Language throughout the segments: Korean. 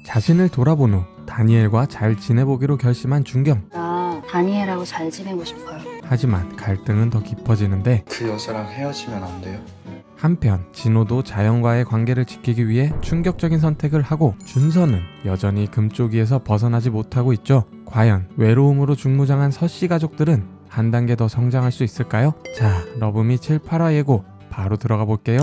자신을 돌아본 후 다니엘과 잘 지내보기로 결심한 준경. 나 다니엘하고 잘 지내고 싶어요. 하지만 갈등은 더 깊어지는데 그 여자랑 헤어지면 안 돼요? 한편 진호도 자연과의 관계를 지키기 위해 충격적인 선택을 하고 준서는 여전히 금쪽이에서 벗어나지 못하고 있죠. 과연 외로움으로 중무장한 서씨 가족들은 한 단계 더 성장할 수 있을까요? 자, 러브미 7, 8화 예고 바로 들어가 볼게요.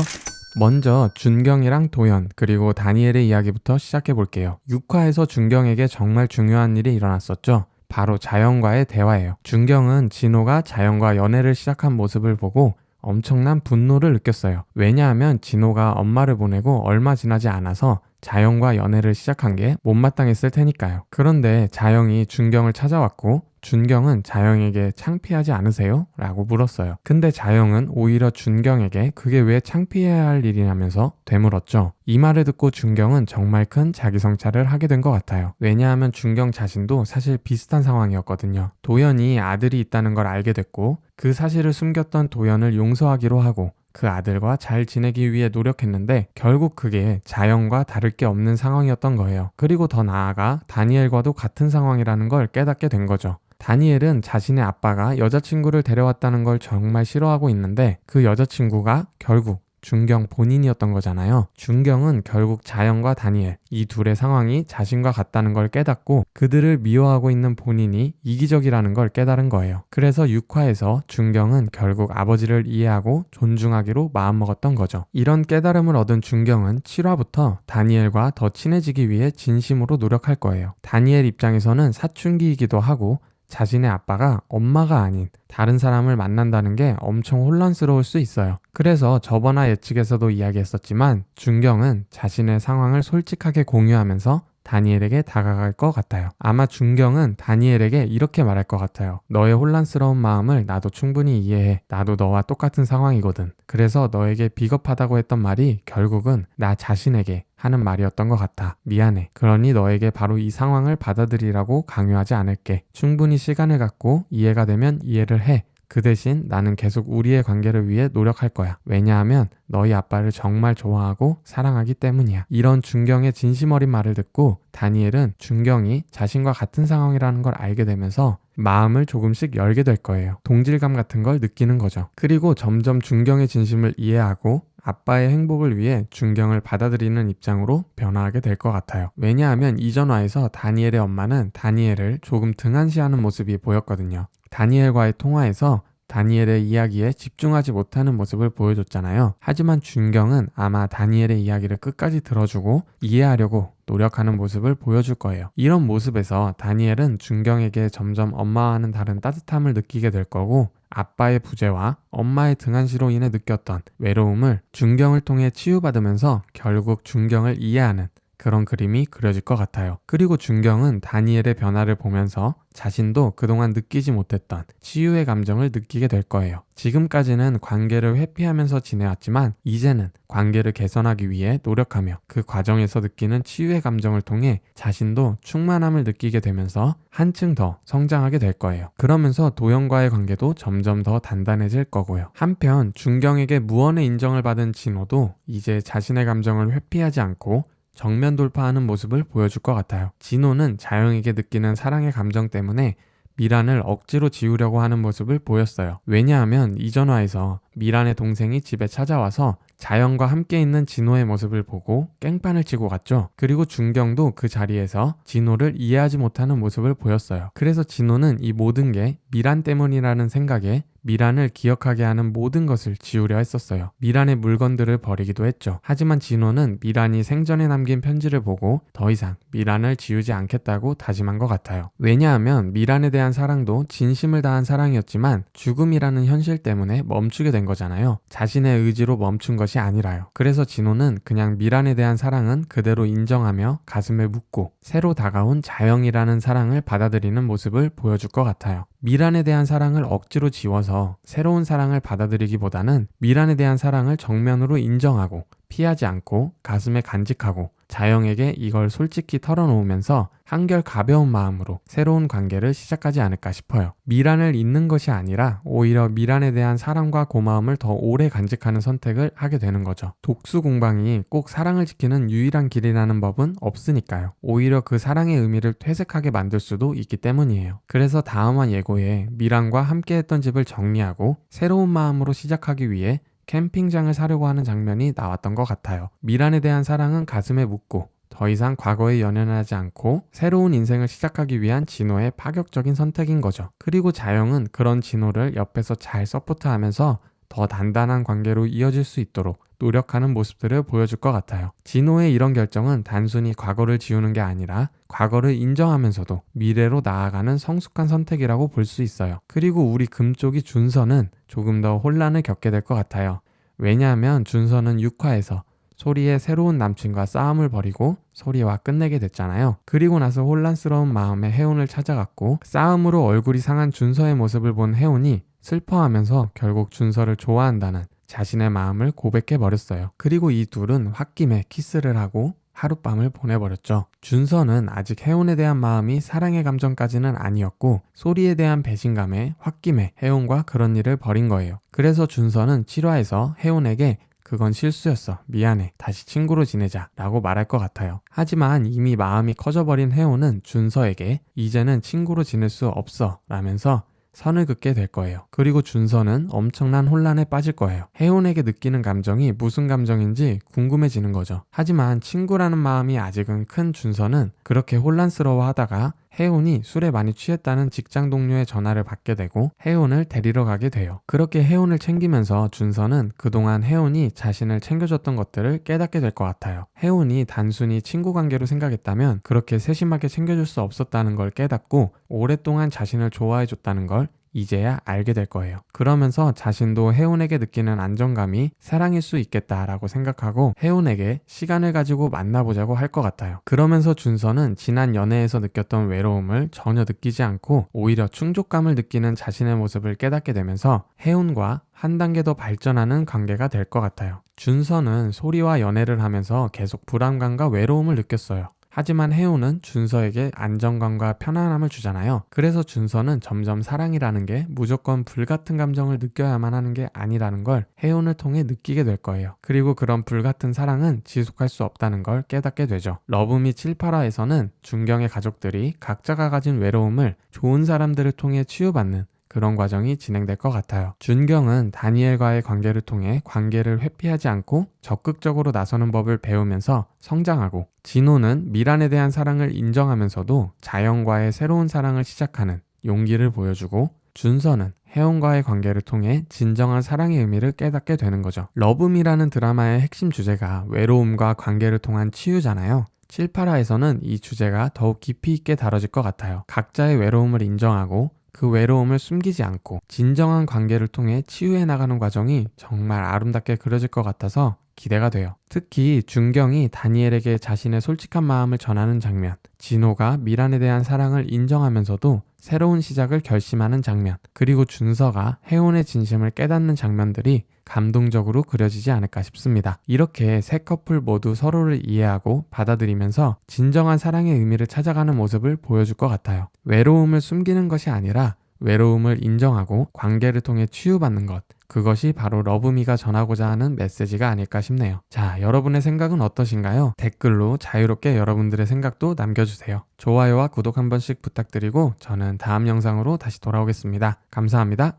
먼저 준경이랑 도연 그리고 다니엘의 이야기부터 시작해 볼게요. 6화에서 준경에게 정말 중요한 일이 일어났었죠. 바로 자연과의 대화예요. 준경은 진호가 자연과 연애를 시작한 모습을 보고 엄청난 분노를 느꼈어요. 왜냐하면 진호가 엄마를 보내고 얼마 지나지 않아서 자영과 연애를 시작한 게 못마땅했을 테니까요. 그런데 자영이 준경을 찾아왔고 준경은 자영에게 창피하지 않으세요? 라고 물었어요. 근데 자영은 오히려 준경에게 그게 왜 창피해야 할 일이냐면서 되물었죠. 이 말을 듣고 준경은 정말 큰 자기 성찰을 하게 된 것 같아요. 왜냐하면 준경 자신도 사실 비슷한 상황이었거든요. 도연이 아들이 있다는 걸 알게 됐고 그 사실을 숨겼던 도연을 용서하기로 하고 그 아들과 잘 지내기 위해 노력했는데 결국 그게 자연과 다를 게 없는 상황이었던 거예요. 그리고 더 나아가 다니엘과도 같은 상황이라는 걸 깨닫게 된 거죠. 다니엘은 자신의 아빠가 여자친구를 데려왔다는 걸 정말 싫어하고 있는데 그 여자친구가 결국 준경 본인이었던 거잖아요. 준경은 결국 자연과 다니엘 이 둘의 상황이 자신과 같다는 걸 깨닫고 그들을 미워하고 있는 본인이 이기적이라는 걸 깨달은 거예요. 그래서 6화에서 준경은 결국 아버지를 이해하고 존중하기로 마음먹었던 거죠. 이런 깨달음을 얻은 준경은 7화부터 다니엘과 더 친해지기 위해 진심으로 노력할 거예요. 다니엘 입장에서는 사춘기이기도 하고 자신의 아빠가 엄마가 아닌 다른 사람을 만난다는 게 엄청 혼란스러울 수 있어요. 그래서 저번화 예측에서도 이야기했었지만 준경은 자신의 상황을 솔직하게 공유하면서 다니엘에게 다가갈 것 같아요. 아마 준경은 다니엘에게 이렇게 말할 것 같아요. 너의 혼란스러운 마음을 나도 충분히 이해해. 나도 너와 똑같은 상황이거든. 그래서 너에게 비겁하다고 했던 말이 결국은 나 자신에게 하는 말이었던 것 같아. 미안해. 그러니 너에게 바로 이 상황을 받아들이라고 강요하지 않을게. 충분히 시간을 갖고 이해가 되면 이해를 해. 그 대신 나는 계속 우리의 관계를 위해 노력할 거야. 왜냐하면 너희 아빠를 정말 좋아하고 사랑하기 때문이야. 이런 준경의 진심 어린 말을 듣고 다니엘은 준경이 자신과 같은 상황이라는 걸 알게 되면서 마음을 조금씩 열게 될 거예요. 동질감 같은 걸 느끼는 거죠. 그리고 점점 준경의 진심을 이해하고 아빠의 행복을 위해 준경을 받아들이는 입장으로 변화하게 될 것 같아요. 왜냐하면 이전화에서 다니엘의 엄마는 다니엘을 조금 등한시하는 모습이 보였거든요. 다니엘과의 통화에서 다니엘의 이야기에 집중하지 못하는 모습을 보여줬잖아요. 하지만 준경은 아마 다니엘의 이야기를 끝까지 들어주고 이해하려고 노력하는 모습을 보여줄 거예요. 이런 모습에서 다니엘은 준경에게 점점 엄마와는 다른 따뜻함을 느끼게 될 거고 아빠의 부재와 엄마의 등한시로 인해 느꼈던 외로움을 준경을 통해 치유받으면서 결국 준경을 이해하는 그런 그림이 그려질 것 같아요. 그리고 준경은 다니엘의 변화를 보면서 자신도 그동안 느끼지 못했던 치유의 감정을 느끼게 될 거예요. 지금까지는 관계를 회피하면서 지내왔지만 이제는 관계를 개선하기 위해 노력하며 그 과정에서 느끼는 치유의 감정을 통해 자신도 충만함을 느끼게 되면서 한층 더 성장하게 될 거예요. 그러면서 도연과의 관계도 점점 더 단단해질 거고요. 한편 준경에게 무언의 인정을 받은 진호도 이제 자신의 감정을 회피하지 않고 정면 돌파하는 모습을 보여줄 것 같아요. 진호는 자영에게 느끼는 사랑의 감정 때문에 미란을 억지로 지우려고 하는 모습을 보였어요. 왜냐하면 이전화에서 미란의 동생이 집에 찾아와서 자영과 함께 있는 진호의 모습을 보고 깽판을 치고 갔죠. 그리고 준경도 그 자리에서 진호를 이해하지 못하는 모습을 보였어요. 그래서 진호는 이 모든 게 미란 때문이라는 생각에 미란을 기억하게 하는 모든 것을 지우려 했었어요. 미란의 물건들을 버리기도 했죠. 하지만 진호는 미란이 생전에 남긴 편지를 보고 더 이상 미란을 지우지 않겠다고 다짐한 것 같아요. 왜냐하면 미란에 대한 사랑도 진심을 다한 사랑이었지만 죽음이라는 현실 때문에 멈추게 된 거잖아요. 자신의 의지로 멈춘 것이 아니라요. 그래서 진호는 그냥 미란에 대한 사랑은 그대로 인정하며 가슴에 묻고 새로 다가온 자영이라는 사랑을 받아들이는 모습을 보여줄 것 같아요. 미란에 대한 사랑을 억지로 지워서 새로운 사랑을 받아들이기보다는 미란에 대한 사랑을 정면으로 인정하고 피하지 않고 가슴에 간직하고 자영에게 이걸 솔직히 털어놓으면서 한결 가벼운 마음으로 새로운 관계를 시작하지 않을까 싶어요. 미란을 잇는 것이 아니라 오히려 미란에 대한 사랑과 고마움을 더 오래 간직하는 선택을 하게 되는 거죠. 독수 공방이 꼭 사랑을 지키는 유일한 길이라는 법은 없으니까요. 오히려 그 사랑의 의미를 퇴색하게 만들 수도 있기 때문이에요. 그래서 다음화 예고에 미란과 함께했던 집을 정리하고 새로운 마음으로 시작하기 위해 캠핑장을 사려고 하는 장면이 나왔던 것 같아요. 미란에 대한 사랑은 가슴에 묻고 더 이상 과거에 연연하지 않고 새로운 인생을 시작하기 위한 진호의 파격적인 선택인 거죠. 그리고 자영은 그런 진호를 옆에서 잘 서포트하면서 더 단단한 관계로 이어질 수 있도록 노력하는 모습들을 보여줄 것 같아요. 진호의 이런 결정은 단순히 과거를 지우는 게 아니라 과거를 인정하면서도 미래로 나아가는 성숙한 선택이라고 볼 수 있어요. 그리고 우리 금쪽이 준서는 조금 더 혼란을 겪게 될 것 같아요. 왜냐하면 준서는 6화에서 소리의 새로운 남친과 싸움을 벌이고 소리와 끝내게 됐잖아요. 그리고 나서 혼란스러운 마음에 혜온을 찾아갔고 싸움으로 얼굴이 상한 준서의 모습을 본 혜온이 슬퍼하면서 결국 준서를 좋아한다는 자신의 마음을 고백해버렸어요. 그리고 이 둘은 홧김에 키스를 하고 하룻밤을 보내버렸죠. 준서는 아직 혜온에 대한 마음이 사랑의 감정까지는 아니었고 소리에 대한 배신감에 홧김에 혜온과 그런 일을 벌인 거예요. 그래서 준서는 7화에서 혜온에게 그건 실수였어. 미안해. 다시 친구로 지내자. 라고 말할 것 같아요. 하지만 이미 마음이 커져버린 혜온은 준서에게 이제는 친구로 지낼 수 없어. 라면서 선을 긋게 될 거예요. 그리고 준서는 엄청난 혼란에 빠질 거예요. 혜온에게 느끼는 감정이 무슨 감정인지 궁금해지는 거죠. 하지만 친구라는 마음이 아직은 큰 준서는 그렇게 혼란스러워 하다가 혜온이 술에 많이 취했다는 직장 동료의 전화를 받게 되고 혜온을 데리러 가게 돼요. 그렇게 혜온을 챙기면서 준서는 그동안 혜온이 자신을 챙겨줬던 것들을 깨닫게 될 것 같아요. 혜온이 단순히 친구 관계로 생각했다면 그렇게 세심하게 챙겨줄 수 없었다는 걸 깨닫고 오랫동안 자신을 좋아해줬다는 걸 이제야 알게 될 거예요. 그러면서 자신도 혜온에게 느끼는 안정감이 사랑일 수 있겠다라고 생각하고 혜온에게 시간을 가지고 만나보자고 할 것 같아요. 그러면서 준서는 지난 연애에서 느꼈던 외로움을 전혀 느끼지 않고 오히려 충족감을 느끼는 자신의 모습을 깨닫게 되면서 혜온과 한 단계 더 발전하는 관계가 될 것 같아요. 준서는 소리와 연애를 하면서 계속 불안감과 외로움을 느꼈어요. 하지만 혜온은 준서에게 안정감과 편안함을 주잖아요. 그래서 준서는 점점 사랑이라는 게 무조건 불같은 감정을 느껴야만 하는 게 아니라는 걸 혜온을 통해 느끼게 될 거예요. 그리고 그런 불같은 사랑은 지속할 수 없다는 걸 깨닫게 되죠. 러브미 7, 8화에서는 준경의 가족들이 각자가 가진 외로움을 좋은 사람들을 통해 치유받는 그런 과정이 진행될 것 같아요. 준경은 다니엘과의 관계를 통해 관계를 회피하지 않고 적극적으로 나서는 법을 배우면서 성장하고 진호는 미란에 대한 사랑을 인정하면서도 자영과의 새로운 사랑을 시작하는 용기를 보여주고 준서는 혜온과의 관계를 통해 진정한 사랑의 의미를 깨닫게 되는 거죠. 러브미라는 드라마의 핵심 주제가 외로움과 관계를 통한 치유잖아요. 7, 8화에서는 이 주제가 더욱 깊이 있게 다뤄질 것 같아요. 각자의 외로움을 인정하고 그 외로움을 숨기지 않고 진정한 관계를 통해 치유해 나가는 과정이 정말 아름답게 그려질 것 같아서 기대가 돼요. 특히 준경이 다니엘에게 자신의 솔직한 마음을 전하는 장면, 진호가 미란에 대한 사랑을 인정하면서도 새로운 시작을 결심하는 장면, 그리고 준서가 혜온의 진심을 깨닫는 장면들이 감동적으로 그려지지 않을까 싶습니다. 이렇게 세 커플 모두 서로를 이해하고 받아들이면서 진정한 사랑의 의미를 찾아가는 모습을 보여줄 것 같아요. 외로움을 숨기는 것이 아니라 외로움을 인정하고 관계를 통해 치유받는 것, 그것이 바로 러브미가 전하고자 하는 메시지가 아닐까 싶네요. 자, 여러분의 생각은 어떠신가요? 댓글로 자유롭게 여러분들의 생각도 남겨주세요. 좋아요와 구독 한 번씩 부탁드리고 저는 다음 영상으로 다시 돌아오겠습니다. 감사합니다.